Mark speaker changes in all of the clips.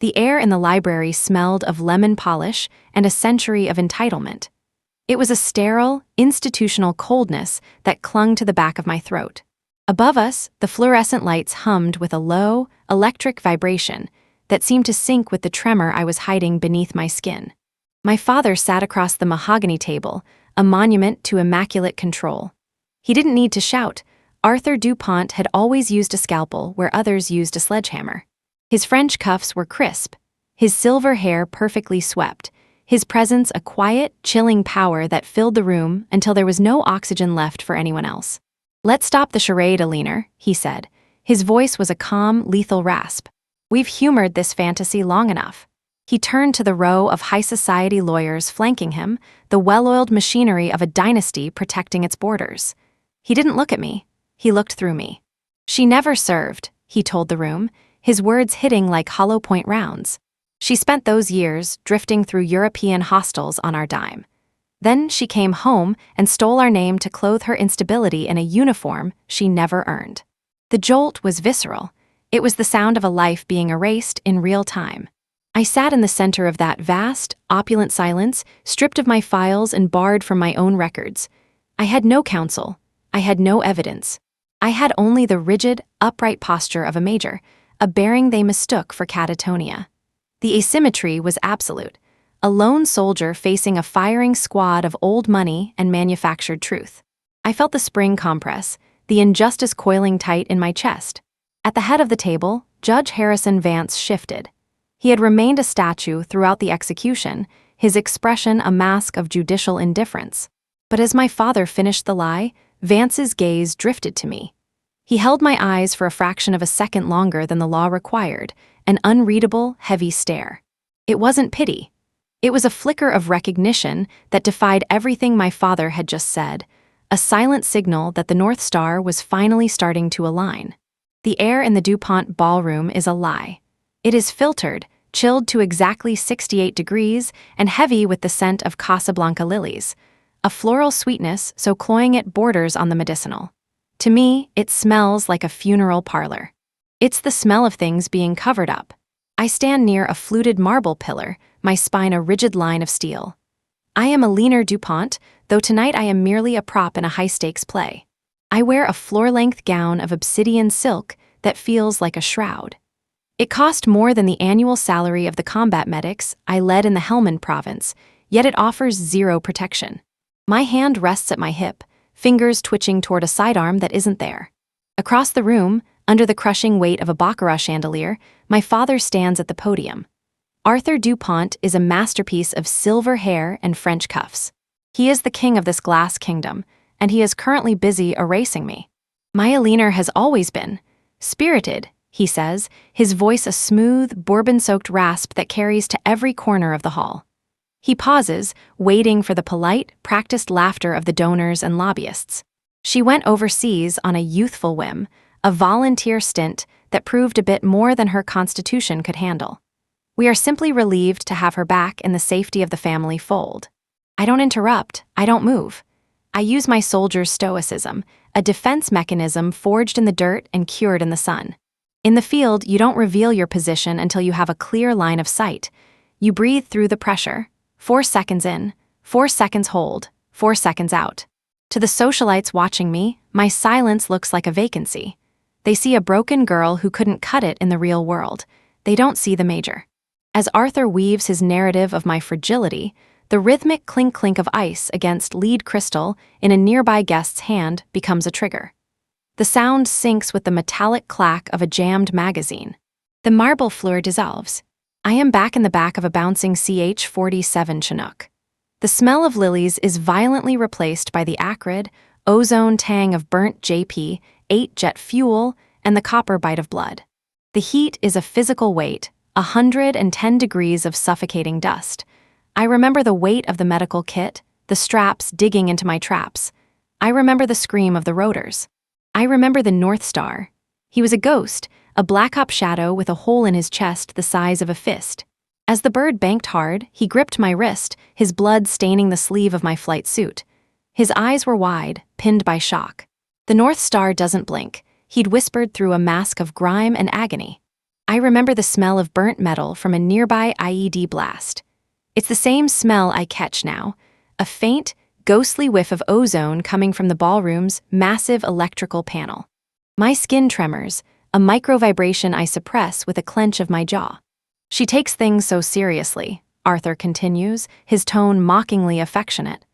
Speaker 1: The air in the library smelled of lemon polish and a century of entitlement. It was a sterile, institutional coldness that clung to the back of my throat. Above us, the fluorescent lights hummed with a low, electric vibration that seemed to sync with the tremor I was hiding beneath my skin. My father sat across the mahogany table, a monument to immaculate control. He didn't need to shout. Arthur DuPont had always used a scalpel where others used a sledgehammer. His French cuffs were crisp, his silver hair perfectly swept, his presence a quiet, chilling power that filled the room until there was no oxygen left for anyone else. "Let's stop the charade, Alina," he said. His voice was a calm, lethal rasp. "We've humored this fantasy long enough." He turned to the row of high society lawyers flanking him, the well-oiled machinery of a dynasty protecting its borders. He didn't look at me. He looked through me. "She never served," he told the room, his words hitting like hollow point rounds. "She spent those years drifting through European hostels on our dime. Then she came home and stole our name to clothe her instability in a uniform she never earned." The jolt was visceral. It was the sound of a life being erased in real time. I sat in the center of that vast, opulent silence, stripped of my files and barred from my own records. I had no counsel. I had no evidence. I had only the rigid, upright posture of a major, a bearing they mistook for catatonia. The asymmetry was absolute, a lone soldier facing a firing squad of old money and manufactured truth. I felt the spring compress, the injustice coiling tight in my chest. At the head of the table, Judge Harrison Vance shifted. He had remained a statue throughout the execution, his expression a mask of judicial indifference. But as my father finished the lie, Vance's gaze drifted to me. He held my eyes for a fraction of a second longer than the law required, an unreadable, heavy stare. It wasn't pity. It was a flicker of recognition that defied everything my father had just said, a silent signal that the North Star was finally starting to align. The air in the DuPont ballroom is a lie. It is filtered, chilled to exactly 68 degrees, and heavy with the scent of Casablanca lilies, a floral sweetness so cloying it borders on the medicinal. To me, it smells like a funeral parlor. It's the smell of things being covered up. I stand near a fluted marble pillar, my spine a rigid line of steel. I am Alina DuPont, though tonight I am merely a prop in a high-stakes play. I wear a floor-length gown of obsidian silk that feels like a shroud. It cost more than the annual salary of the combat medics I led in the Helmand province, yet it offers zero protection. My hand rests at my hip, fingers twitching toward a sidearm that isn't there. Across the room, under the crushing weight of a baccarat chandelier, my father stands at the podium. Arthur DuPont is a masterpiece of silver hair and French cuffs. He is the king of this glass kingdom, and he is currently busy erasing me. My Alina has always been spirited, he says, his voice a smooth, bourbon-soaked rasp that carries to every corner of the hall. He pauses, waiting for the polite, practiced laughter of the donors and lobbyists. She went overseas on a youthful whim, a volunteer stint that proved a bit more than her constitution could handle. We are simply relieved to have her back in the safety of the family fold. I don't interrupt, I don't move. I use my soldier's stoicism, a defense mechanism forged in the dirt and cured in the sun. In the field, you don't reveal your position until you have a clear line of sight. You breathe through the pressure. 4 seconds in, 4 seconds hold, 4 seconds out. To the socialites watching me, my silence looks like a vacancy. They see a broken girl who couldn't cut it in the real world. They don't see the major. As Arthur weaves his narrative of my fragility, the rhythmic clink-clink of ice against lead crystal in a nearby guest's hand becomes a trigger. The sound syncs with the metallic clack of a jammed magazine. The marble floor dissolves. I am back in the back of a bouncing CH-47 Chinook. The smell of lilies is violently replaced by the acrid, ozone tang of burnt JP-8 jet fuel and the copper bite of blood. The heat is a physical weight, 110 degrees of suffocating dust. I remember the weight of the medical kit, the straps digging into my traps. I remember the scream of the rotors. I remember the North Star. He was a ghost, a black-hop shadow with a hole in his chest the size of a fist. As the bird banked hard, he gripped my wrist, his blood staining the sleeve of my flight suit. His eyes were wide, pinned by shock. The North Star doesn't blink, he'd whispered through a mask of grime and agony. I remember the smell of burnt metal from a nearby IED blast. It's the same smell I catch now, a faint, ghostly whiff of ozone coming from the ballroom's massive electrical panel. My skin tremors, a micro-vibration I suppress with a clench of my jaw. She takes things so seriously, Arthur continues, his tone mockingly affectionate.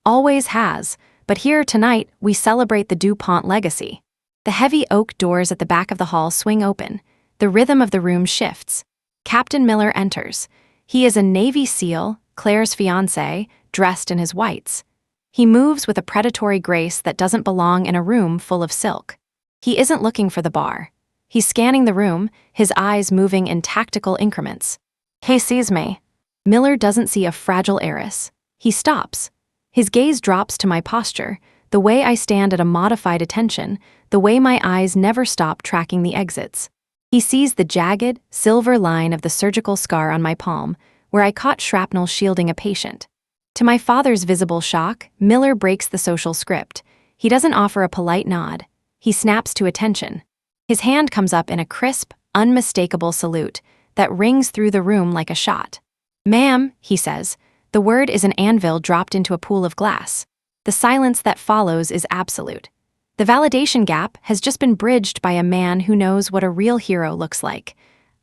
Speaker 1: Always has, but here tonight we celebrate the DuPont legacy. The heavy oak doors at the back of the hall swing open. The rhythm of the room shifts. Captain Miller enters. He is a Navy SEAL, Claire's fiancé, dressed in his whites. He moves with a predatory grace that doesn't belong in a room full of silk. He isn't looking for the bar. He's scanning the room, his eyes moving in tactical increments. He sees me. Miller doesn't see a fragile heiress. He stops. His gaze drops to my posture, the way I stand at a modified attention, the way my eyes never stop tracking the exits. He sees the jagged, silver line of the surgical scar on my palm, where I caught shrapnel shielding a patient. To my father's visible shock, Miller breaks the social script. He doesn't offer a polite nod. He snaps to attention. His hand comes up in a crisp, unmistakable salute that rings through the room like a shot. "Ma'am," he says. The word is an anvil dropped into a pool of glass. The silence that follows is absolute. The validation gap has just been bridged by a man who knows what a real hero looks like.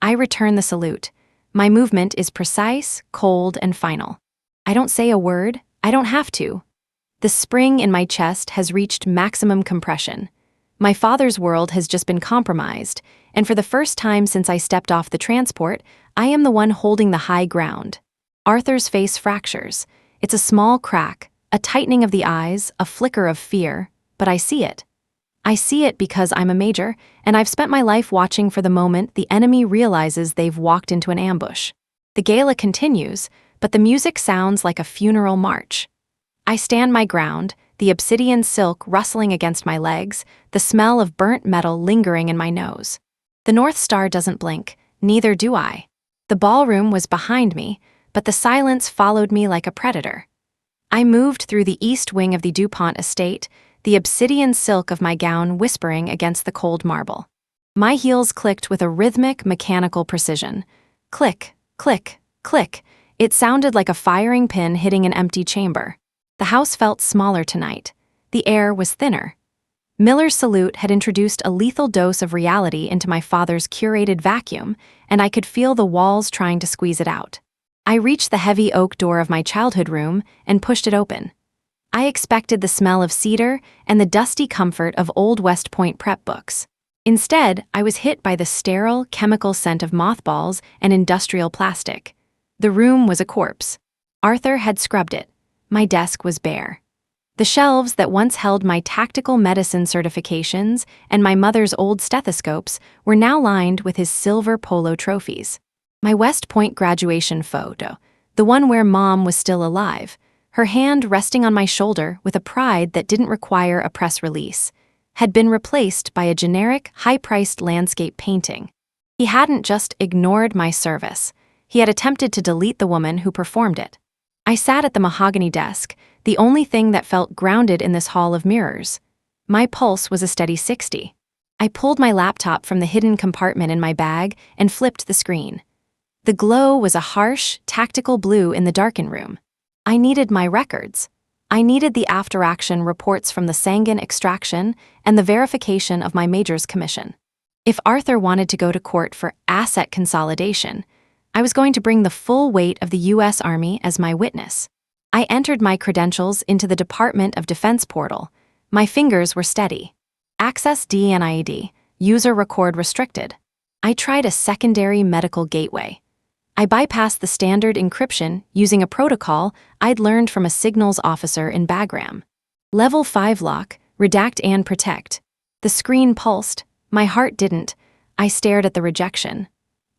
Speaker 1: I return the salute. My movement is precise, cold, and final. I don't say a word. I don't have to. The spring in my chest has reached maximum compression. My father's world has just been compromised, and for the first time since I stepped off the transport, I am the one holding the high ground. Arthur's face fractures. It's a small crack, a tightening of the eyes, a flicker of fear, but I see it. I see it because I'm a major, and I've spent my life watching for the moment the enemy realizes they've walked into an ambush. The gala continues, but the music sounds like a funeral march. I stand my ground, the obsidian silk rustling against my legs, the smell of burnt metal lingering in my nose. The North Star doesn't blink, neither do I. The ballroom was behind me, but the silence followed me like a predator. I moved through the east wing of the DuPont estate, the obsidian silk of my gown whispering against the cold marble. My heels clicked with a rhythmic, mechanical precision. Click, click, click. It sounded like a firing pin hitting an empty chamber. The house felt smaller tonight. The air was thinner. Miller's salute had introduced a lethal dose of reality into my father's curated vacuum, and I could feel the walls trying to squeeze it out. I reached the heavy oak door of my childhood room and pushed it open. I expected the smell of cedar and the dusty comfort of old West Point prep books. Instead, I was hit by the sterile, chemical scent of mothballs and industrial plastic. The room was a corpse. Arthur had scrubbed it. My desk was bare. The shelves that once held my tactical medicine certifications and my mother's old stethoscopes were now lined with his silver polo trophies. My West Point graduation photo, the one where Mom was still alive, her hand resting on my shoulder with a pride that didn't require a press release, had been replaced by a generic, high-priced landscape painting. He hadn't just ignored my service. He had attempted to delete the woman who performed it. I sat at the mahogany desk, the only thing that felt grounded in this hall of mirrors. My pulse was a steady 60. I pulled my laptop from the hidden compartment in my bag and flipped the screen. The glow was a harsh, tactical blue in the darkened room. I needed my records. I needed the after-action reports from the Sangan extraction and the verification of my major's commission. If Arthur wanted to go to court for asset consolidation, I was going to bring the full weight of the U.S. Army as my witness. I entered my credentials into the Department of Defense portal. My fingers were steady. Access DNID, user record restricted. I tried a secondary medical gateway. I bypassed the standard encryption using a protocol I'd learned from a signals officer in Bagram. Level 5 lock, redact and protect. The screen pulsed. My heart didn't. I stared at the rejection.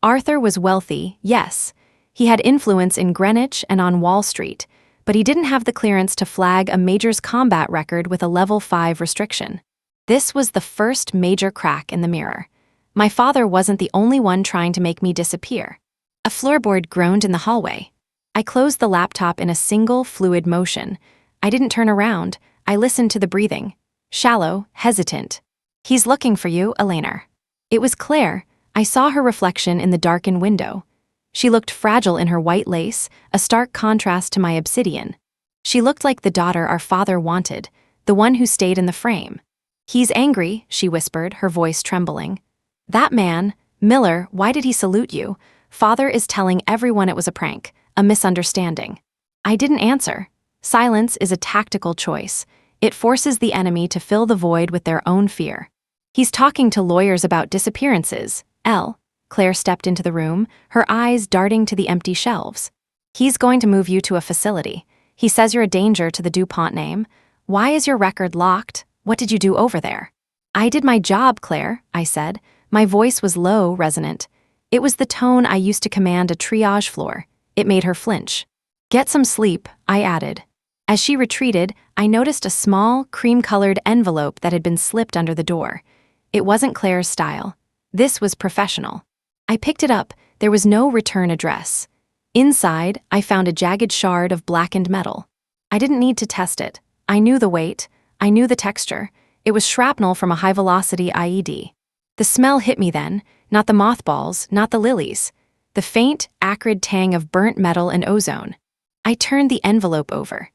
Speaker 1: Arthur was wealthy, yes. He had influence in Greenwich and on Wall Street, but he didn't have the clearance to flag a major's combat record with a level 5 restriction. This was the first major crack in the mirror. My father wasn't the only one trying to make me disappear. A floorboard groaned in the hallway. I closed the laptop in a single, fluid motion. I didn't turn around. I listened to the breathing. Shallow, hesitant. "He's looking for you, Elena." It was Claire. I saw her reflection in the darkened window. She looked fragile in her white lace, a stark contrast to my obsidian. She looked like the daughter our father wanted, the one who stayed in the frame. "He's angry," she whispered, her voice trembling. "That man, Miller, why did he salute you? Father is telling everyone it was a prank, a misunderstanding." I didn't answer. Silence is a tactical choice. It forces the enemy to fill the void with their own fear. "He's talking to lawyers about disappearances." Claire stepped into the room, her eyes darting to the empty shelves. "He's going to move you to a facility. He says you're a danger to the DuPont name. Why is your record locked? What did you do over there?" "I did my job, Claire," I said. My voice was low, resonant. It was the tone I used to command a triage floor. It made her flinch. "Get some sleep," I added. As she retreated, I noticed a small, cream-colored envelope that had been slipped under the door. It wasn't Claire's style. This was professional. I picked it up. There was no return address. Inside, I found a jagged shard of blackened metal. I didn't need to test it. I knew the weight. I knew the texture. It was shrapnel from a high-velocity IED. The smell hit me then, not the mothballs, not the lilies. The faint, acrid tang of burnt metal and ozone. I turned the envelope over.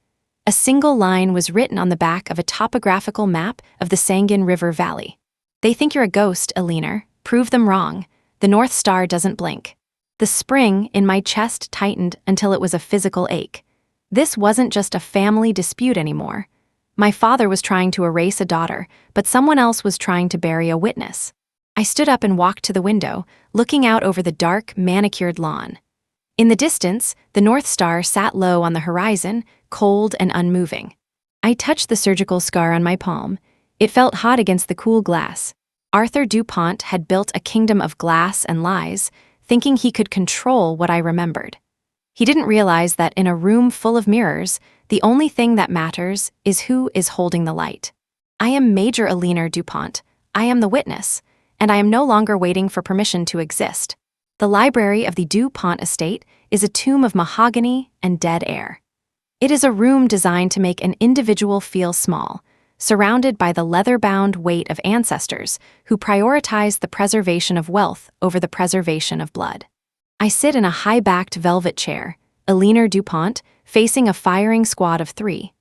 Speaker 1: A single line was written on the back of a topographical map of the Sangin River Valley. "They think you're a ghost, Alina. Prove them wrong. The North Star doesn't blink." The spring in my chest tightened until it was a physical ache. This wasn't just a family dispute anymore. My father was trying to erase a daughter, but someone else was trying to bury a witness. I stood up and walked to the window, looking out over the dark, manicured lawn. In the distance, the North Star sat low on the horizon, cold and unmoving. I touched the surgical scar on my palm. It felt hot against the cool glass. Arthur DuPont had built a kingdom of glass and lies, thinking he could control what I remembered. He didn't realize that in a room full of mirrors, the only thing that matters is who is holding the light. I am Major Alina DuPont. I am the witness, and I am no longer waiting for permission to exist. The library of the DuPont estate is a tomb of mahogany and dead air. It is a room designed to make an individual feel small, surrounded by the leather-bound weight of ancestors who prioritize the preservation of wealth over the preservation of blood. I sit in a high-backed velvet chair, Alina DuPont, facing a firing squad of 3.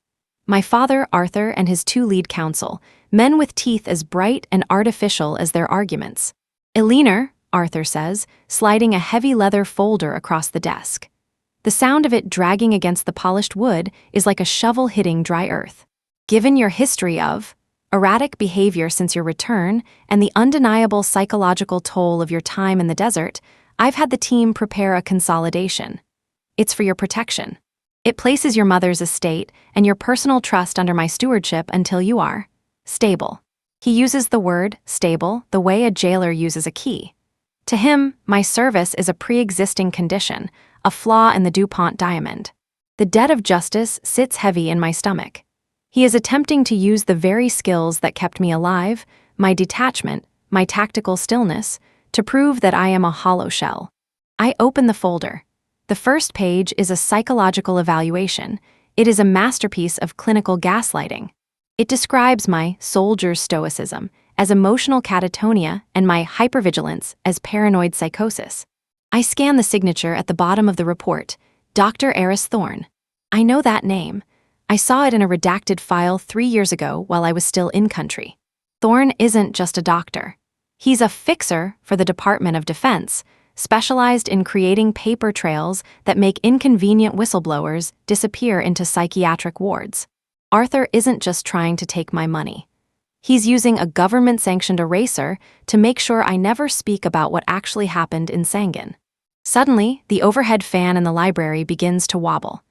Speaker 1: My father, Arthur, and his 2 lead counsel, men with teeth as bright and artificial as their arguments. "Alina," Arthur says, sliding a heavy leather folder across the desk. The sound of it dragging against the polished wood is like a shovel hitting dry earth. "Given your history of erratic behavior since your return and the undeniable psychological toll of your time in the desert, I've had the team prepare a consolidation. It's for your protection. It places your mother's estate and your personal trust under my stewardship until you are stable." He uses the word stable the way a jailer uses a key. To him, my service is a pre-existing condition, a flaw in the DuPont diamond. The debt of justice sits heavy in my stomach. He is attempting to use the very skills that kept me alive, my detachment, my tactical stillness, to prove that I am a hollow shell. I open the folder. The first page is a psychological evaluation. It is a masterpiece of clinical gaslighting. It describes my soldier's stoicism as emotional catatonia and my hypervigilance as paranoid psychosis. I scan the signature at the bottom of the report, Dr. Eris Thorne. I know that name. I saw it in a redacted file 3 years ago while I was still in country. Thorne isn't just a doctor. He's a fixer for the Department of Defense, specialized in creating paper trails that make inconvenient whistleblowers disappear into psychiatric wards. Arthur isn't just trying to take my money. He's using a government-sanctioned eraser to make sure I never speak about what actually happened in Sangin. Suddenly, the overhead fan in the library begins to wobble.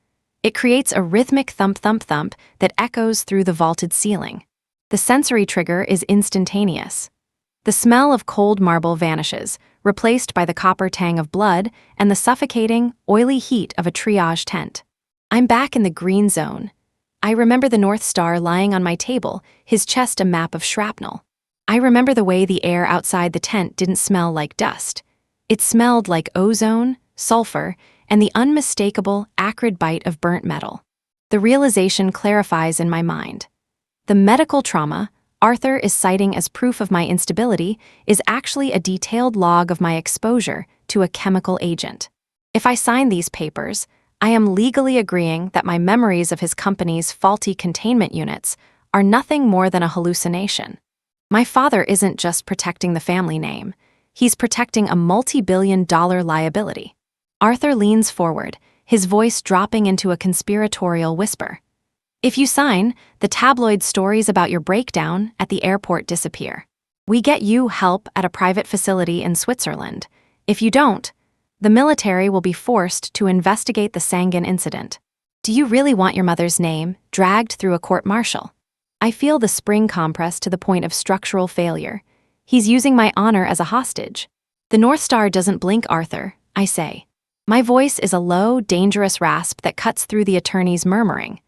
Speaker 1: It creates a rhythmic thump-thump-thump that echoes through the vaulted ceiling. The sensory trigger is instantaneous. The smell of cold marble vanishes, replaced by the copper tang of blood and the suffocating, oily heat of a triage tent. I'm back in the green zone. I remember the North Star lying on my table, his chest a map of shrapnel. I remember the way the air outside the tent didn't smell like dust. It smelled like ozone, sulfur, and the unmistakable, acrid bite of burnt metal. The realization clarifies in my mind. The medical trauma, Arthur is citing as proof of my instability is actually a detailed log of my exposure to a chemical agent. If I sign these papers, I am legally agreeing that my memories of his company's faulty containment units are nothing more than a hallucination. My father isn't just protecting the family name, he's protecting a multi-billion-dollar liability. Arthur leans forward, his voice dropping into a conspiratorial whisper. If you sign, the tabloid stories about your breakdown at the airport disappear. We get you help at a private facility in Switzerland. If you don't, the military will be forced to investigate the Sanguin incident. Do you really want your mother's name dragged through a court-martial? I feel the spring compress to the point of structural failure. He's using my honor as a hostage. The North Star doesn't blink, Arthur, I say. My voice is a low, dangerous rasp that cuts through the attorney's murmuring.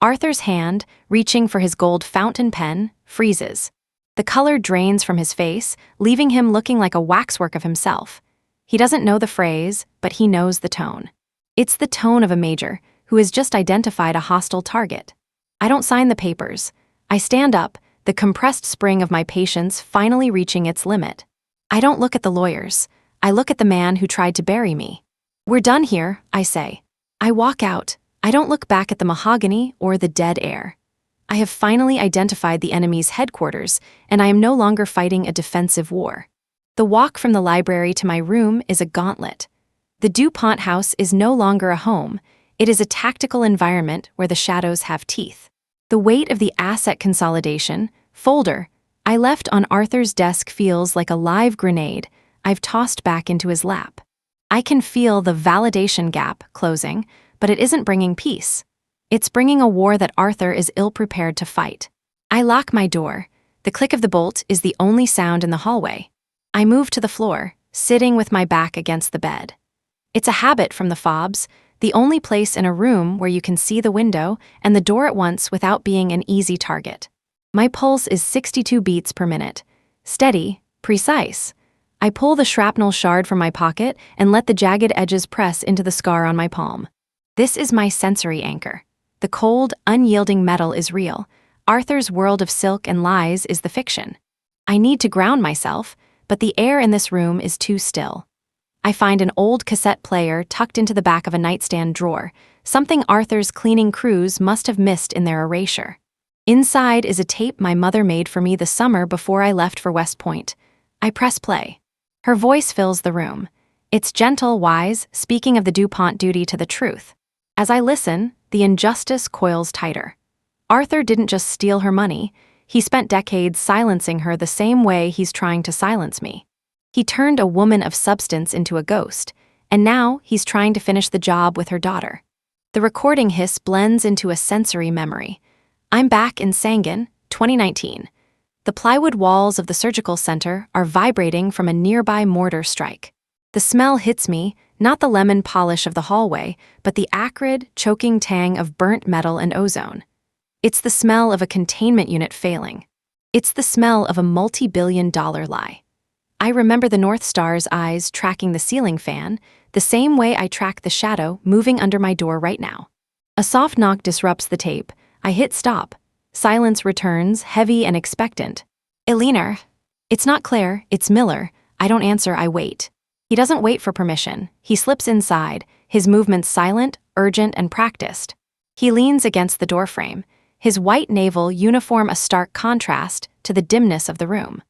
Speaker 1: Arthur's hand, reaching for his gold fountain pen, freezes. The color drains from his face, leaving him looking like a waxwork of himself. He doesn't know the phrase, but he knows the tone. It's the tone of a major who has just identified a hostile target. I don't sign the papers. I stand up, the compressed spring of my patience finally reaching its limit. I don't look at the lawyers. I look at the man who tried to bury me. We're done here, I say. I walk out. I don't look back at the mahogany or the dead air. I have finally identified the enemy's headquarters, and I am no longer fighting a defensive war. The walk from the library to my room is a gauntlet. The DuPont house is no longer a home. It is a tactical environment where the shadows have teeth. The weight of the asset consolidation folder I left on Arthur's desk feels like a live grenade I've tossed back into his lap. I can feel the validation gap closing, but it isn't bringing peace. It's bringing a war that Arthur is ill-prepared to fight. I lock my door. The click of the bolt is the only sound in the hallway. I move to the floor, sitting with my back against the bed. It's a habit from the fobs, the only place in a room where you can see the window and the door at once without being an easy target. My pulse is 62 beats per minute. Steady, precise. I pull the shrapnel shard from my pocket and let the jagged edges press into the scar on my palm. This is my sensory anchor. The cold, unyielding metal is real. Arthur's world of silk and lies is the fiction. I need to ground myself, but the air in this room is too still. I find an old cassette player tucked into the back of a nightstand drawer, something Arthur's cleaning crews must have missed in their erasure. Inside is a tape my mother made for me the summer before I left for West Point. I press play. Her voice fills the room. It's gentle, wise, speaking of the DuPont duty to the truth. As I listen, the injustice coils tighter. Arthur didn't just steal her money. He spent decades silencing her the same way he's trying to silence me. He turned a woman of substance into a ghost, and now he's trying to finish the job with her daughter. The recording hiss blends into a sensory memory. I'm back in Sanguin, 2019. The plywood walls of the surgical center are vibrating from a nearby mortar strike. The smell hits me, not the lemon polish of the hallway, but the acrid, choking tang of burnt metal and ozone. It's the smell of a containment unit failing. It's the smell of a multi-billion-dollar lie. I remember the North Star's eyes tracking the ceiling fan, the same way I track the shadow moving under my door right now. A soft knock disrupts the tape. I hit stop. Silence returns, heavy and expectant. Eleanor. It's not Claire, it's Miller. I don't answer, I wait. He doesn't wait for permission. He slips inside, his movements silent, urgent, and practiced. He leans against the doorframe, his white naval uniform a stark contrast to the dimness of the room.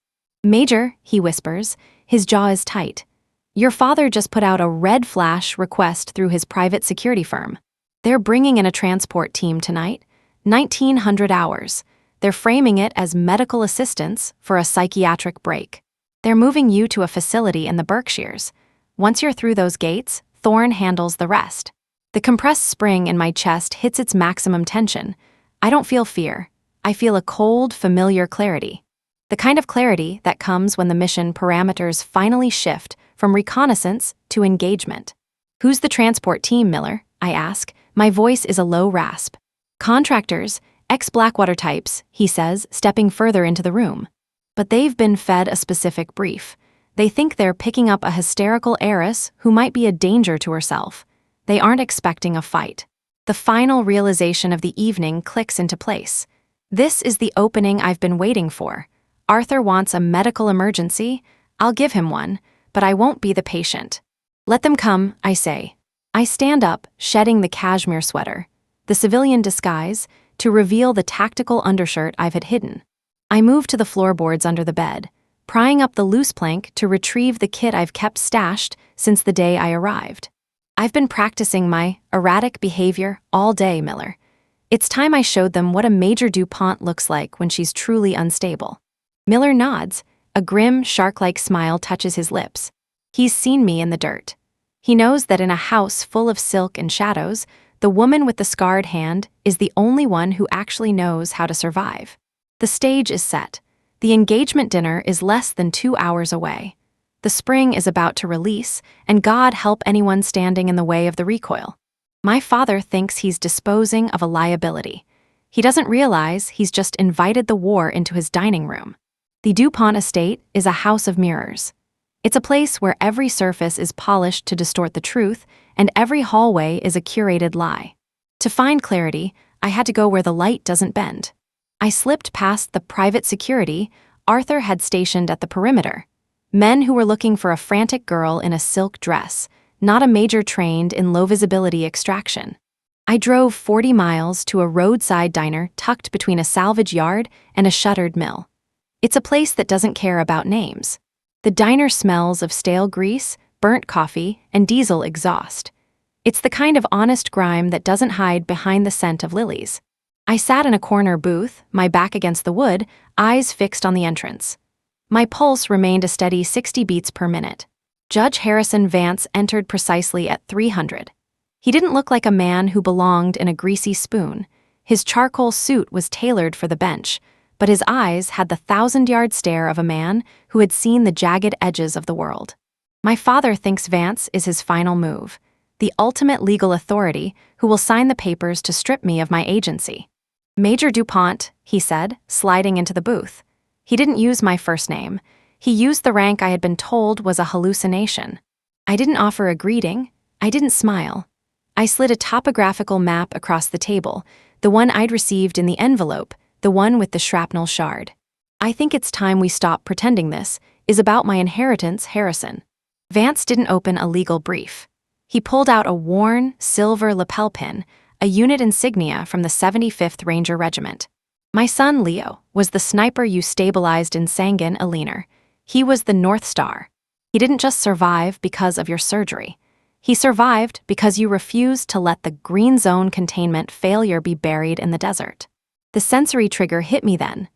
Speaker 1: Major, he whispers, his jaw is tight. Your father just put out a red flash request through his private security firm. They're bringing in a transport team tonight, 1900 hours. They're framing it as medical assistance for a psychiatric break. They're moving you to a facility in the Berkshires. Once you're through those gates, Thorne handles the rest. The compressed spring in my chest hits its maximum tension. I don't feel fear. I feel a cold, familiar clarity. The kind of clarity that comes when the mission parameters finally shift from reconnaissance to engagement. Who's the transport team, Miller? I ask. My voice is a low rasp. Contractors, ex-Blackwater types, he says, stepping further into the room. But they've been fed a specific brief. They think they're picking up a hysterical heiress who might be a danger to herself. They aren't expecting a fight. The final realization of the evening clicks into place. This is the opening I've been waiting for. Arthur wants a medical emergency. I'll give him one, but I won't be the patient. Let them come, I say. I stand up, shedding the cashmere sweater, the civilian disguise, to reveal the tactical undershirt I've had hidden. I move to the floorboards under the bed, prying up the loose plank to retrieve the kit I've kept stashed since the day I arrived. I've been practicing my erratic behavior all day, Miller. It's time I showed them what a Major DuPont looks like when she's truly unstable. Miller nods. A grim, shark-like smile touches his lips. He's seen me in the dirt. He knows that in a house full of silk and shadows, the woman with the scarred hand is the only one who actually knows how to survive. The stage is set. The engagement dinner is less than 2 hours away. The spring is about to release, and God help anyone standing in the way of the recoil. My father thinks he's disposing of a liability. He doesn't realize he's just invited the war into his dining room. The DuPont estate is a house of mirrors. It's a place where every surface is polished to distort the truth, and every hallway is a curated lie. To find clarity, I had to go where the light doesn't bend. I slipped past the private security Arthur had stationed at the perimeter. Men who were looking for a frantic girl in a silk dress, not a major trained in low-visibility extraction. I drove 40 miles to a roadside diner tucked between a salvage yard and a shuttered mill. It's a place that doesn't care about names. The diner smells of stale grease, burnt coffee, and diesel exhaust. It's the kind of honest grime that doesn't hide behind the scent of lilies. I sat in a corner booth, my back against the wood, eyes fixed on the entrance. My pulse remained a steady 60 beats per minute. Judge Harrison Vance entered precisely at 300. He didn't look like a man who belonged in a greasy spoon. His charcoal suit was tailored for the bench, but his eyes had the 1,000-yard stare of a man who had seen the jagged edges of the world. My father thinks Vance is his final move, the ultimate legal authority who will sign the papers to strip me of my agency. Major DuPont, he said, sliding into the booth. He didn't use my first name. He used the rank I had been told was a hallucination. I didn't offer a greeting. I didn't smile. I slid a topographical map across the table, the one I'd received in the envelope, the one with the shrapnel shard. I think it's time we stop pretending this is about my inheritance, Harrison. Vance didn't open a legal brief. He pulled out a worn, silver lapel pin, a unit insignia from the 75th Ranger Regiment. My son, Leo, was the sniper you stabilized in Sangin, Aliner. He was the North Star. He didn't just survive because of your surgery. He survived because you refused to let the green zone containment failure be buried in the desert. The sensory trigger hit me then.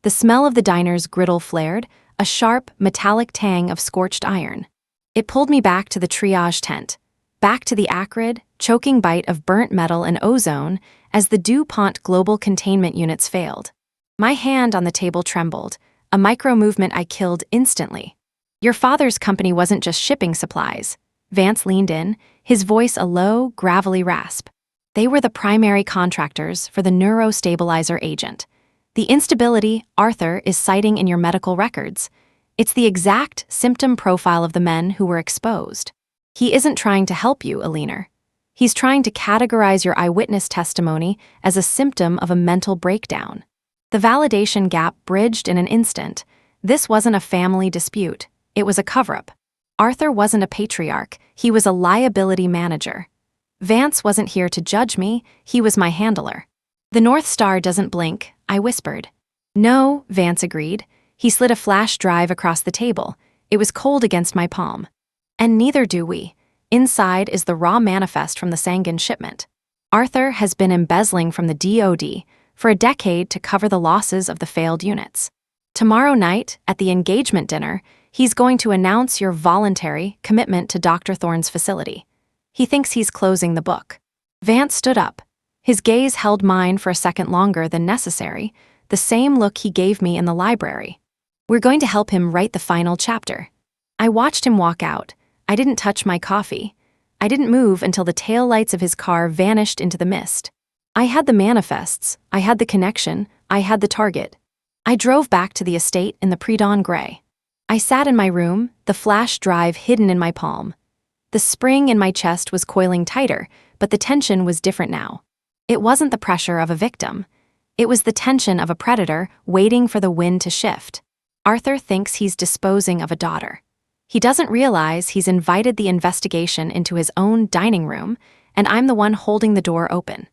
Speaker 1: The smell of the diner's griddle flared, a sharp, metallic tang of scorched iron. It pulled me back to the triage tent, back to the acrid, choking bite of burnt metal and ozone as the DuPont global containment units failed. My hand on the table trembled, a micro-movement I killed instantly. Your father's company wasn't just shipping supplies. Vance leaned in, his voice a low, gravelly rasp. They were the primary contractors for the neurostabilizer agent. The instability Arthur is citing in your medical records. It's the exact symptom profile of the men who were exposed. He isn't trying to help you, Aliner. He's trying to categorize your eyewitness testimony as a symptom of a mental breakdown. The validation gap bridged in an instant. This wasn't a family dispute. It was a cover-up. Arthur wasn't a patriarch. He was a liability manager. Vance wasn't here to judge me. He was my handler. The North Star doesn't blink, I whispered. No, Vance agreed. He slid a flash drive across the table. It was cold against my palm. And neither do we. Inside is the raw manifest from the Sangin shipment. Arthur has been embezzling from the DoD for a decade to cover the losses of the failed units. Tomorrow night, at the engagement dinner, he's going to announce your voluntary commitment to Dr. Thorne's facility. He thinks he's closing the book. Vance stood up. His gaze held mine for a second longer than necessary, the same look he gave me in the library. We're going to help him write the final chapter. I watched him walk out. I didn't touch my coffee. I didn't move until the taillights of his car vanished into the mist. I had the manifests, I had the connection, I had the target. I drove back to the estate in the pre-dawn gray. I sat in my room, the flash drive hidden in my palm. The spring in my chest was coiling tighter, but the tension was different now. It wasn't the pressure of a victim. It was the tension of a predator waiting for the wind to shift. Arthur thinks he's disposing of a daughter. He doesn't realize he's invited the investigation into his own dining room, and I'm the one holding the door open.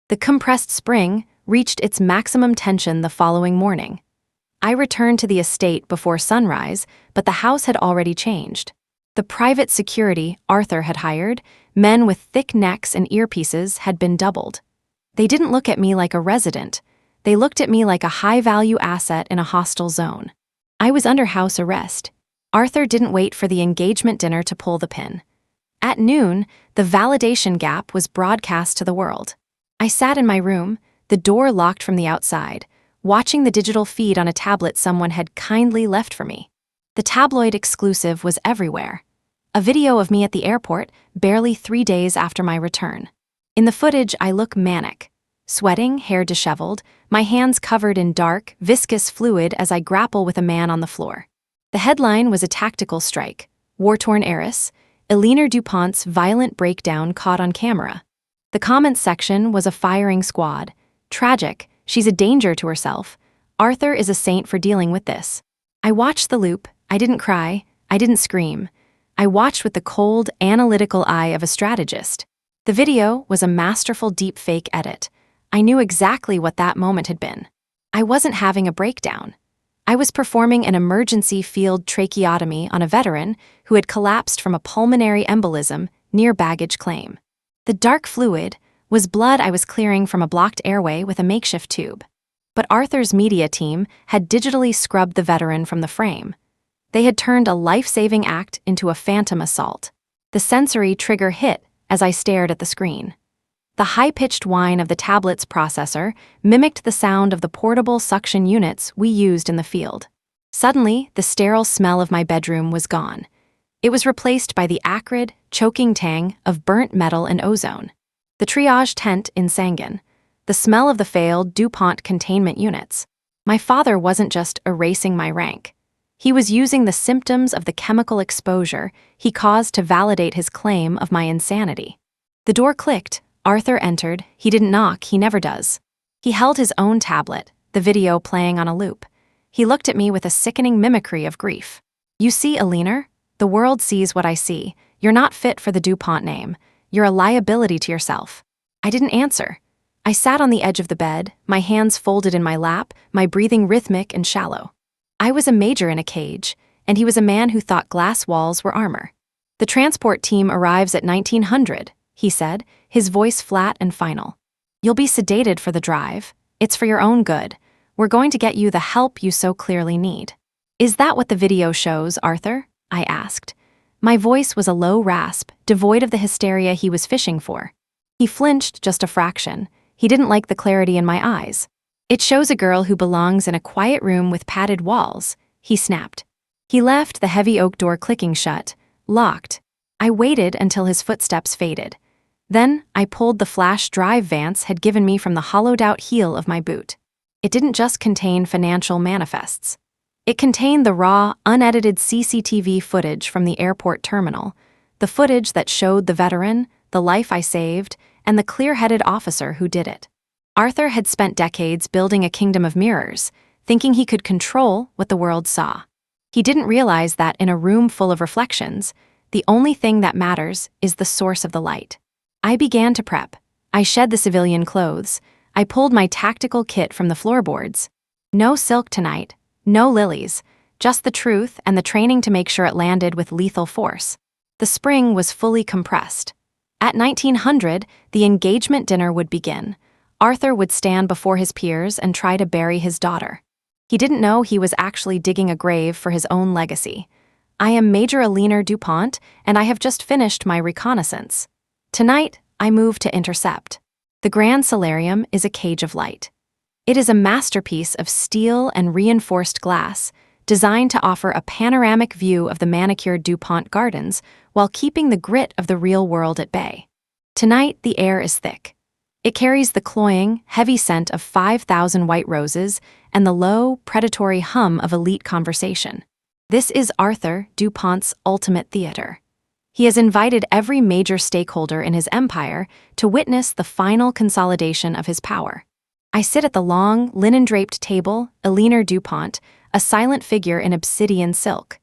Speaker 1: The compressed spring reached its maximum tension the following morning. I returned to the estate before sunrise, but the house had already changed. The private security Arthur had hired, men with thick necks and earpieces, had been doubled. They didn't look at me like a resident. They looked at me like a high-value asset in a hostile zone. I was under house arrest. Arthur didn't wait for the engagement dinner to pull the pin. At noon, the validation gap was broadcast to the world. I sat in my room, the door locked from the outside, watching the digital feed on a tablet someone had kindly left for me. The tabloid exclusive was everywhere. A video of me at the airport, barely 3 days after my return. In the footage, I look manic. Sweating, hair disheveled, my hands covered in dark, viscous fluid as I grapple with a man on the floor. The headline was a tactical strike. War-torn heiress, Eleanor DuPont's violent breakdown caught on camera. The comments section was a firing squad. Tragic, she's a danger to herself. Arthur is a saint for dealing with this. I watched the loop. I didn't cry. I didn't scream. I watched with the cold, analytical eye of a strategist. The video was a masterful deepfake edit. I knew exactly what that moment had been. I wasn't having a breakdown. I was performing an emergency field tracheotomy on a veteran who had collapsed from a pulmonary embolism near baggage claim. The dark fluid was blood I was clearing from a blocked airway with a makeshift tube. But Arthur's media team had digitally scrubbed the veteran from the frame. They had turned a life-saving act into a phantom assault. The sensory trigger hit as I stared at the screen. The high-pitched whine of the tablet's processor mimicked the sound of the portable suction units we used in the field. Suddenly, the sterile smell of my bedroom was gone. It was replaced by the acrid, choking tang of burnt metal and ozone. The triage tent in Sangan. The smell of the failed DuPont containment units. My father wasn't just erasing my rank. He was using the symptoms of the chemical exposure he caused to validate his claim of my insanity. The door clicked. Arthur entered. He didn't knock, he never does. He held his own tablet, the video playing on a loop. He looked at me with a sickening mimicry of grief. You see, Eleanor? The world sees what I see. You're not fit for the DuPont name. You're a liability to yourself. I didn't answer. I sat on the edge of the bed, my hands folded in my lap, my breathing rhythmic and shallow. I was a major in a cage, and he was a man who thought glass walls were armor. The transport team arrives at 1900, he said, his voice flat and final. You'll be sedated for the drive. It's for your own good. We're going to get you the help you so clearly need. Is that what the video shows, Arthur? I asked. My voice was a low rasp, devoid of the hysteria he was fishing for. He flinched just a fraction. He didn't like the clarity in my eyes. It shows a girl who belongs in a quiet room with padded walls, he snapped. He left the heavy oak door clicking shut, locked. I waited until his footsteps faded. Then I pulled the flash drive Vance had given me from the hollowed-out heel of my boot. It didn't just contain financial manifests. It contained the raw, unedited CCTV footage from the airport terminal, the footage that showed the veteran, the life I saved, and the clear-headed officer who did it. Arthur had spent decades building a kingdom of mirrors, thinking he could control what the world saw. He didn't realize that in a room full of reflections, the only thing that matters is the source of the light. I began to prep. I shed the civilian clothes. I pulled my tactical kit from the floorboards. No silk tonight, no lilies, just the truth and the training to make sure it landed with lethal force. The spring was fully compressed. At 1900, the engagement dinner would begin. Arthur would stand before his peers and try to bury his daughter. He didn't know he was actually digging a grave for his own legacy. I am Major Eleanor DuPont, and I have just finished my reconnaissance. Tonight, I move to intercept. The Grand Solarium is a cage of light. It is a masterpiece of steel and reinforced glass, designed to offer a panoramic view of the manicured DuPont gardens while keeping the grit of the real world at bay. Tonight, the air is thick. It carries the cloying, heavy scent of 5,000 white roses and the low, predatory hum of elite conversation. This is Arthur DuPont's ultimate theater. He has invited every major stakeholder in his empire to witness the final consolidation of his power. I sit at the long, linen-draped table, Eleanor DuPont, a silent figure in obsidian silk.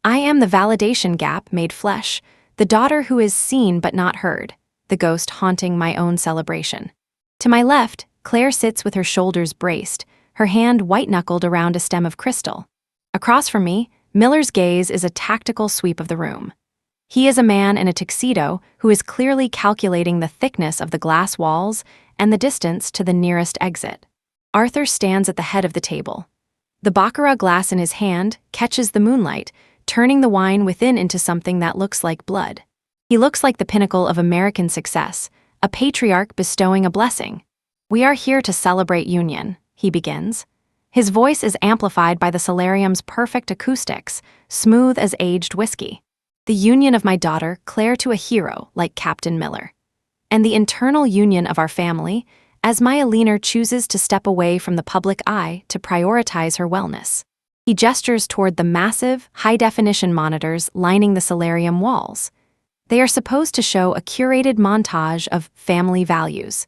Speaker 1: I am the validation gap made flesh, the daughter who is seen but not heard, the ghost haunting my own celebration. To my left, Claire sits with her shoulders braced, her hand white-knuckled around a stem of crystal. Across from me, Miller's gaze is a tactical sweep of the room. He is a man in a tuxedo who is clearly calculating the thickness of the glass walls and the distance to the nearest exit. Arthur stands at the head of the table. The baccarat glass in his hand catches the moonlight, turning the wine within into something that looks like blood. He looks like the pinnacle of American success, a patriarch bestowing a blessing. "We are here to celebrate union," he begins. His voice is amplified by the solarium's perfect acoustics, smooth as aged whiskey. The union of my daughter, Claire, to a hero like Captain Miller. And the internal union of our family, as my Eleanor chooses to step away from the public eye to prioritize her wellness. He gestures toward the massive, high-definition monitors lining the solarium walls. They are supposed to show a curated montage of family values,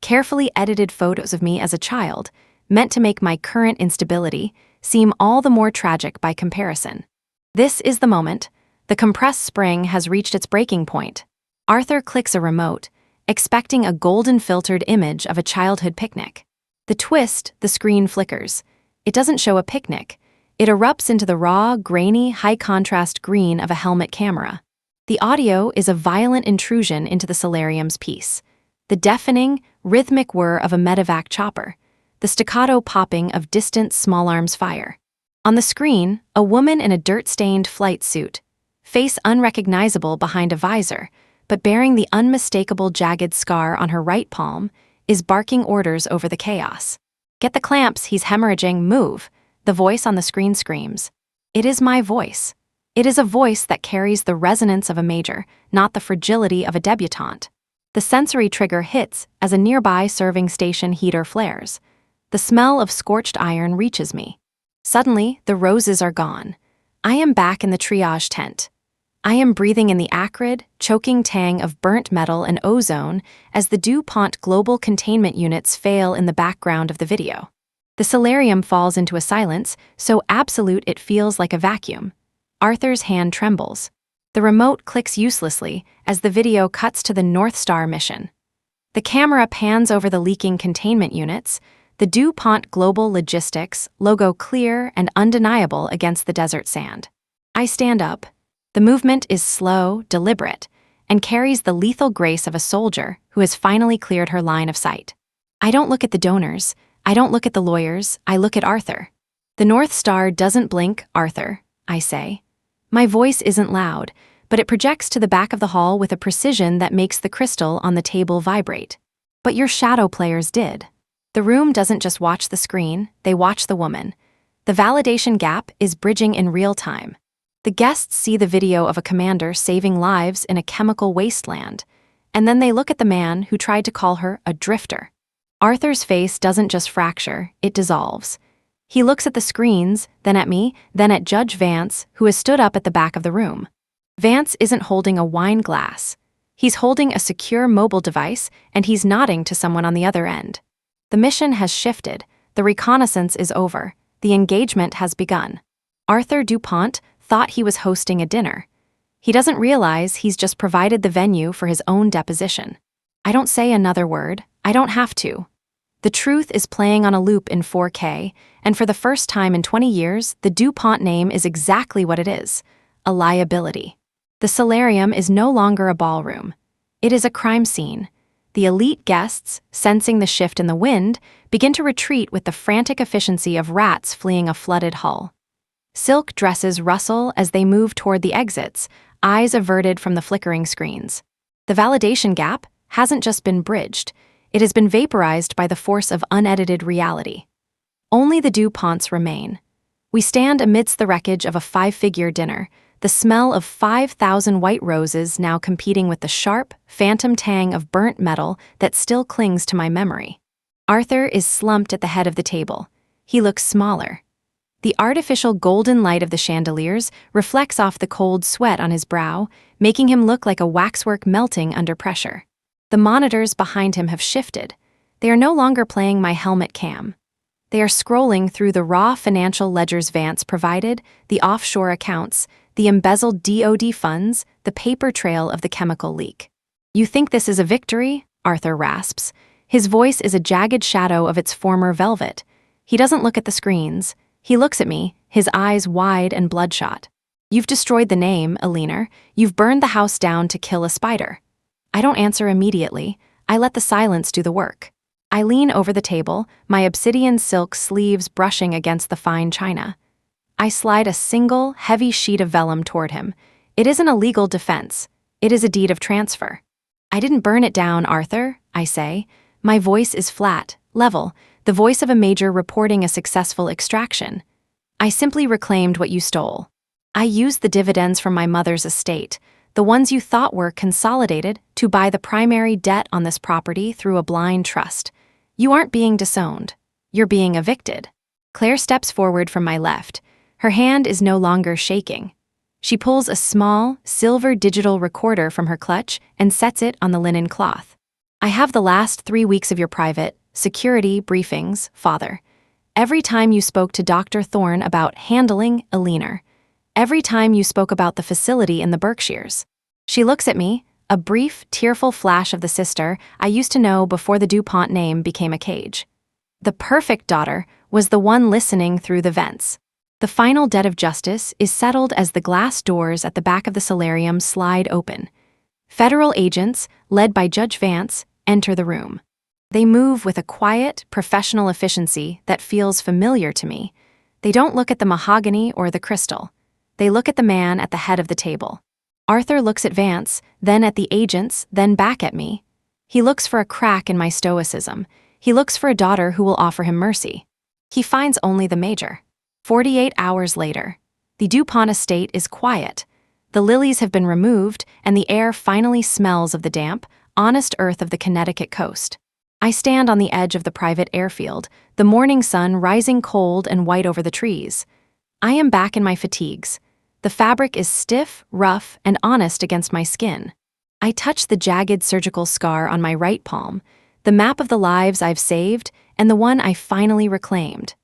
Speaker 1: carefully edited photos of me as a child, meant to make my current instability seem all the more tragic by comparison. This is the moment. The compressed spring has reached its breaking point. Arthur clicks a remote, expecting a golden-filtered image of a childhood picnic. The twist, the screen flickers. It doesn't show a picnic. It erupts into the raw, grainy, high-contrast green of a helmet camera. The audio is a violent intrusion into the solarium's peace. The deafening, rhythmic whir of a medevac chopper. The staccato popping of distant small arms fire. On the screen, a woman in a dirt-stained flight suit, face unrecognizable behind a visor, but bearing the unmistakable jagged scar on her right palm, is barking orders over the chaos. "Get the clamps, he's hemorrhaging, move," the voice on the screen screams. It is my voice. It is a voice that carries the resonance of a major, not the fragility of a debutante. The sensory trigger hits as a nearby serving station heater flares. The smell of scorched iron reaches me. Suddenly, the roses are gone. I am back in the triage tent. I am breathing in the acrid, choking tang of burnt metal and ozone as the DuPont global containment units fail in the background of the video. The solarium falls into a silence, so absolute it feels like a vacuum. Arthur's hand trembles. The remote clicks uselessly as the video cuts to the North Star mission. The camera pans over the leaking containment units, the DuPont Global Logistics logo clear and undeniable against the desert sand. I stand up. The movement is slow, deliberate, and carries the lethal grace of a soldier who has finally cleared her line of sight. I don't look at the donors. I don't look at the lawyers. I look at Arthur. "The North Star doesn't blink, Arthur," I say. My voice isn't loud, but it projects to the back of the hall with a precision that makes the crystal on the table vibrate. "But your shadow players did." The room doesn't just watch the screen, they watch the woman. The validation gap is bridging in real time. The guests see the video of a commander saving lives in a chemical wasteland, and then they look at the man who tried to call her a drifter. Arthur's face doesn't just fracture, it dissolves. He looks at the screens, then at me, then at Judge Vance, who has stood up at the back of the room. Vance isn't holding a wine glass. He's holding a secure mobile device, and he's nodding to someone on the other end. The mission has shifted, the reconnaissance is over, the engagement has begun. Arthur DuPont thought he was hosting a dinner. He doesn't realize he's just provided the venue for his own deposition. I don't say another word, I don't have to. The truth is playing on a loop in 4K, and for the first time in 20 years, the DuPont name is exactly what it is, a liability. The solarium is no longer a ballroom. It is a crime scene. The elite guests, sensing the shift in the wind, begin to retreat with the frantic efficiency of rats fleeing a flooded hull. Silk dresses rustle as they move toward the exits, eyes averted from the flickering screens. The validation gap hasn't just been bridged, it has been vaporized by the force of unedited reality. Only the DuPonts remain. We stand amidst the wreckage of a 5-figure dinner, the smell of 5,000 white roses now competing with the sharp, phantom tang of burnt metal that still clings to my memory. Arthur is slumped at the head of the table. He looks smaller. The artificial golden light of the chandeliers reflects off the cold sweat on his brow, making him look like a waxwork melting under pressure. The monitors behind him have shifted. They are no longer playing my helmet cam. They are scrolling through the raw financial ledgers Vance provided, the offshore accounts, the embezzled DoD funds, the paper trail of the chemical leak. You think this is a victory? Arthur rasps. His voice is a jagged shadow of its former velvet. He doesn't look at the screens. He looks at me, his eyes wide and bloodshot. You've destroyed the name, Aliner. You've burned the house down to kill a spider. I don't answer immediately. I let the silence do the work. I lean over the table, my obsidian silk sleeves brushing against the fine china. I slide a single, heavy sheet of vellum toward him. It isn't a legal defense. It is a deed of transfer. I didn't burn it down, Arthur, I say. My voice is flat, level, the voice of a major reporting a successful extraction. I simply reclaimed what you stole. I used the dividends from my mother's estate, the ones you thought were consolidated, to buy the primary debt on this property through a blind trust. You aren't being disowned. You're being evicted. Claire steps forward from my left. Her hand is no longer shaking. She pulls a small, silver digital recorder from her clutch and sets it on the linen cloth. I have the last 3 weeks of your private, security briefings, Father. Every time you spoke to Dr. Thorne about handling Aliner. Every time you spoke about the facility in the Berkshires. She looks at me, a brief, tearful flash of the sister I used to know before the DuPont name became a cage. The perfect daughter was the one listening through the vents. The final debt of justice is settled as the glass doors at the back of the solarium slide open. Federal agents, led by Judge Vance, enter the room. They move with a quiet, professional efficiency that feels familiar to me. They don't look at the mahogany or the crystal. They look at the man at the head of the table. Arthur looks at Vance, then at the agents, then back at me. He looks for a crack in my stoicism. He looks for a daughter who will offer him mercy. He finds only the major. 48 hours later, the DuPont estate is quiet. The lilies have been removed, and the air finally smells of the damp, honest earth of the Connecticut coast. I stand on the edge of the private airfield, the morning sun rising cold and white over the trees. I am back in my fatigues. The fabric is stiff, rough, and honest against my skin. I touch the jagged surgical scar on my right palm, the map of the lives I've saved, and the one I finally reclaimed.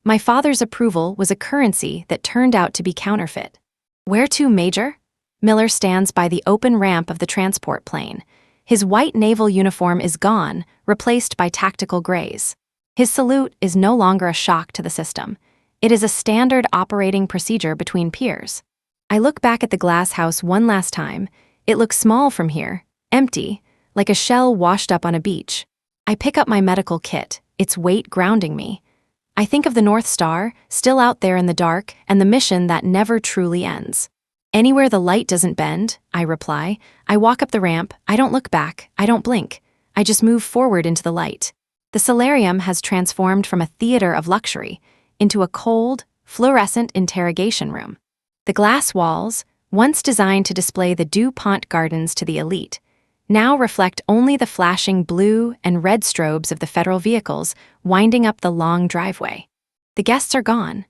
Speaker 1: My father's approval was a currency that turned out to be counterfeit. Where to, Major? Miller stands by the open ramp of the transport plane. His white naval uniform is gone, replaced by tactical grays. His salute is no longer a shock to the system. It is a standard operating procedure between peers. I look back at the glass house one last time. It looks small from here, empty, like a shell washed up on a beach. I pick up my medical kit, its weight grounding me. I think of the North Star, still out there in the dark, and the mission that never truly ends. Anywhere the light doesn't bend, I reply. I walk up the ramp, I don't look back, I don't blink. I just move forward into the light. The solarium has transformed from a theater of luxury into a cold, fluorescent interrogation room. The glass walls, once designed to display the DuPont gardens to the elite, now reflect only the flashing blue and red strobes of the federal vehicles winding up the long driveway. The guests are gone.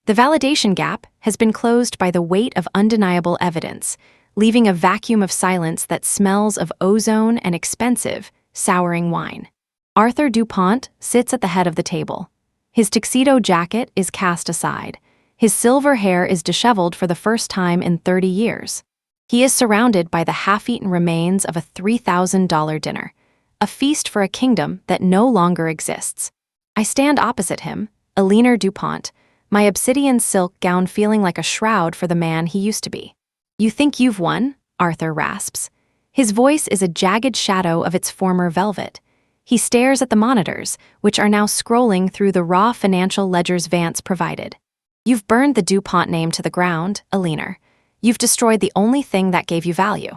Speaker 1: The validation gap has been closed by the weight of undeniable evidence, leaving a vacuum of silence that smells of ozone and expensive, souring wine. Arthur DuPont sits at the head of the table. His tuxedo jacket is cast aside. His silver hair is disheveled for the first time in 30 years. He is surrounded by the half-eaten remains of a $3,000 dinner, a feast for a kingdom that no longer exists. I stand opposite him, Aliner DuPont, my obsidian silk gown feeling like a shroud for the man he used to be. You think you've won? Arthur rasps. His voice is a jagged shadow of its former velvet. He stares at the monitors, which are now scrolling through the raw financial ledgers Vance provided. You've burned the DuPont name to the ground, Aliner. You've destroyed the only thing that gave you value.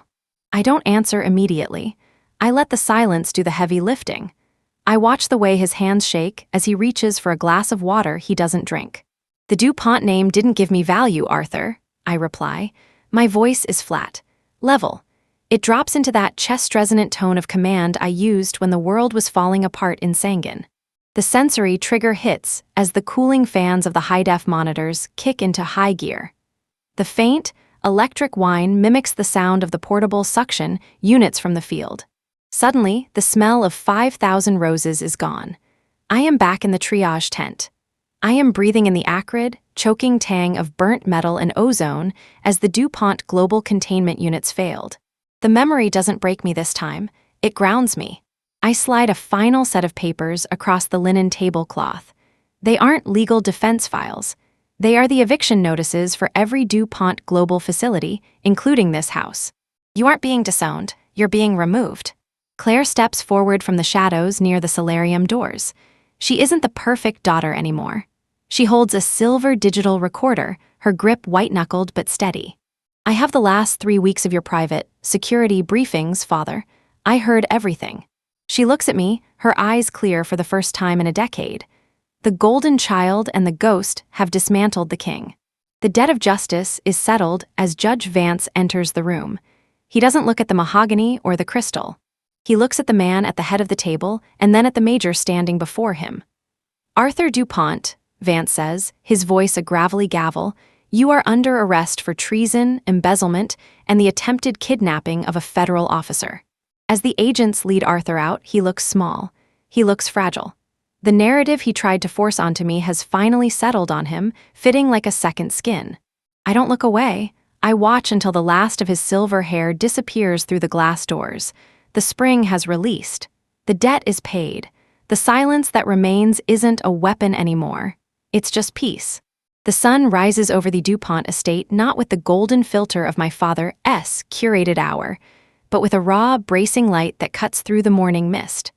Speaker 1: I don't answer immediately. I let the silence do the heavy lifting. I watch the way his hands shake as he reaches for a glass of water he doesn't drink. The DuPont name didn't give me value, Arthur, I reply. My voice is flat, level. It drops into that chest-resonant tone of command I used when the world was falling apart in Sangan. The sensory trigger hits as the cooling fans of the high-def monitors kick into high gear. The faint, electric whine mimics the sound of the portable suction units from the field. Suddenly, the smell of 5,000 roses is gone. I am back in the triage tent. I am breathing in the acrid, choking tang of burnt metal and ozone as the DuPont global containment units failed. The memory doesn't break me this time, it grounds me. I slide a final set of papers across the linen tablecloth. They aren't legal defense files. They are the eviction notices for every DuPont global facility, including this house. You aren't being disowned, you're being removed. Claire steps forward from the shadows near the solarium doors. She isn't the perfect daughter anymore. She holds a silver digital recorder, her grip white-knuckled but steady. I have the last 3 weeks of your private, security briefings, Father. I heard everything. She looks at me, her eyes clear for the first time in a decade. The golden child and the ghost have dismantled the king. The debt of justice is settled as Judge Vance enters the room. He doesn't look at the mahogany or the crystal. He looks at the man at the head of the table and then at the major standing before him. Arthur DuPont, Vance says, his voice a gravelly gavel, you are under arrest for treason, embezzlement, and the attempted kidnapping of a federal officer. As the agents lead Arthur out, he looks small. He looks fragile. The narrative he tried to force onto me has finally settled on him, fitting like a second skin. I don't look away. I watch until the last of his silver hair disappears through the glass doors. The spring has released. The debt is paid. The silence that remains isn't a weapon anymore. It's just peace. The sun rises over the DuPont estate not with the golden filter of my father's curated hour, but with a raw, bracing light that cuts through the morning mist.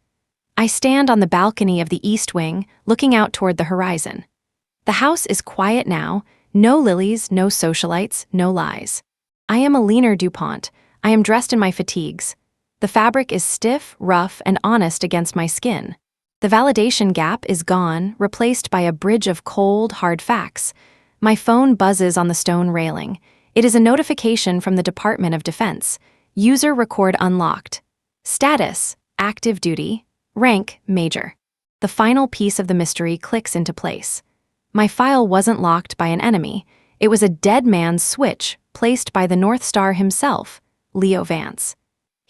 Speaker 1: I stand on the balcony of the east wing, looking out toward the horizon. The house is quiet now, no lilies, no socialites, no lies. I am a leaner DuPont. I am dressed in my fatigues. The fabric is stiff, rough, and honest against my skin. The validation gap is gone, replaced by a bridge of cold, hard facts. My phone buzzes on the stone railing. It is a notification from the Department of Defense. User record unlocked. Status, active duty. Rank, major. The final piece of the mystery clicks into place. My file wasn't locked by an enemy. It was a dead man's switch placed by the North Star himself, Leo Vance.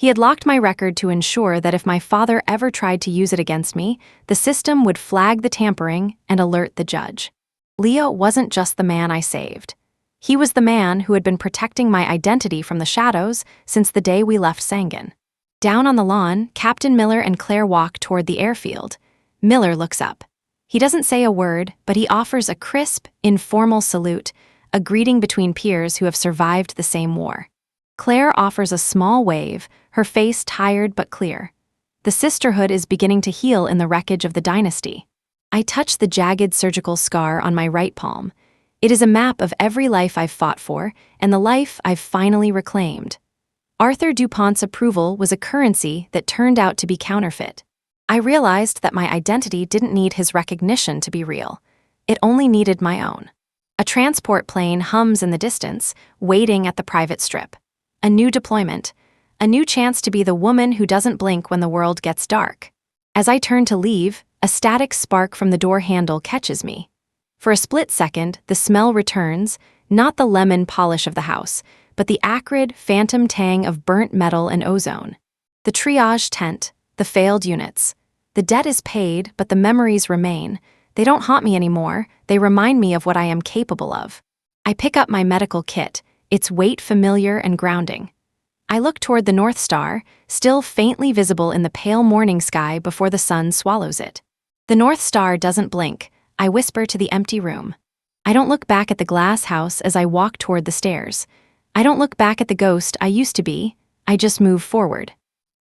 Speaker 1: He had locked my record to ensure that if my father ever tried to use it against me, the system would flag the tampering and alert the judge. Leo wasn't just the man I saved. He was the man who had been protecting my identity from the shadows since the day we left Sangan. Down on the lawn, Captain Miller and Claire walk toward the airfield. Miller looks up. He doesn't say a word, but he offers a crisp, informal salute, a greeting between peers who have survived the same war. Claire offers a small wave, her face tired but clear. The sisterhood is beginning to heal in the wreckage of the dynasty. I touch the jagged surgical scar on my right palm. It is a map of every life I've fought for and the life I've finally reclaimed. Arthur DuPont's approval was a currency that turned out to be counterfeit. I realized that my identity didn't need his recognition to be real. It only needed my own. A transport plane hums in the distance, waiting at the private strip. A new deployment. A new chance to be the woman who doesn't blink when the world gets dark. As I turn to leave, a static spark from the door handle catches me. For a split second, the smell returns, not the lemon polish of the house, but the acrid, phantom tang of burnt metal and ozone. The triage tent, the failed units. The debt is paid, but the memories remain. They don't haunt me anymore, they remind me of what I am capable of. I pick up my medical kit, its weight familiar and grounding. I look toward the North Star, still faintly visible in the pale morning sky before the sun swallows it. The North Star doesn't blink, I whisper to the empty room. I don't look back at the glass house as I walk toward the stairs. I don't look back at the ghost I used to be, I just move forward.